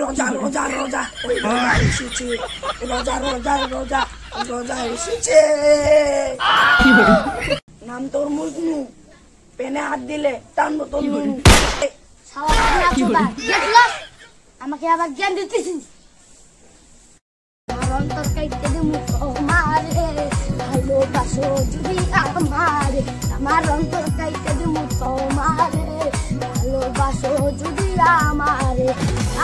রোজা রোজা রোজা ওই রোজা এসেছে, রোজা রোজা রোজা রোজা এসেছে। নাম তোর মজনু, পেনে হাত দিলে টানবো তোর নুনু। আমাকে আবার জ্ঞান দিতেছিস? অন্তর কাইতে দিমু তোমারে, ভালোবাসো যদি আমারে, আমার অন্তর কাইতে দিমু তোমারে, ভালোবাসো যদি আমারে,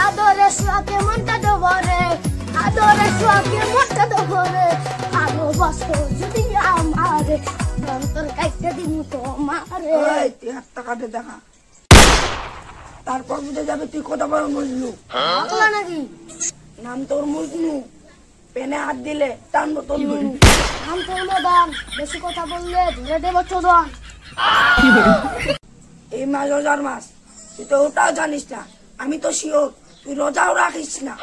আদরে শোকে মনটা দেবরে, আদরে শোকে মনটা দেবরে, ভালোবাসো যদি আমারে, অন্তর কাইতে দিমু তোমারে। তুই হাতটা কাটে দেখা, তারপর বুঝে যাবে তুই কত বড় মজনু। নাকি নাম তোর মজনু, পেনে হাত দিলে টানবো তোর নুনু। নাম তোর মদন, বেশি কথা বললে ধরে দেবো চোদন। এই মাস রোজার মাস, তুই তো ওটাও জানিস না, আমি তো শিওর তুই রোজাও রাখিস না।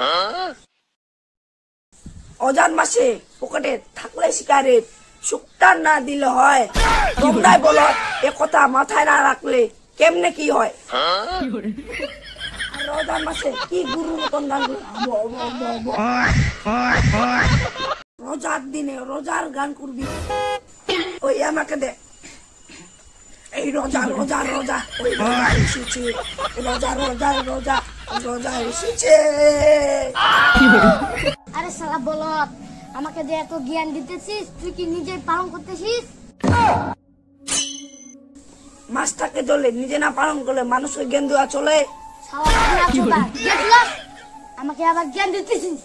অজান মাসে পকেটে থাকলে সিগারেট, শুকটার না দিলে হয়। তোমরাই বলো এ কথা মাথায় না রাখলে কেমনে কি হয়। আর রোজার মাসে কি গুরু মতন গান, রোজার দিনে রোজার গান করবি। ওই আমাকে দে, এই রোজা রোজা রোজা ওই রোজা এসেছে, রোজা রোজা রোজা রোজা এসেছে। আরে শালা বলদ, আমাকে যে এত জ্ঞান দিতেছিস, তুই কি নিজে পালন করতেছিস? মাছটাকে চলে নিজে না পালন করলে মানুষের জ্ঞান দেওয়া চলে? শালা আমাকে আবার জ্ঞান দিতেছিস?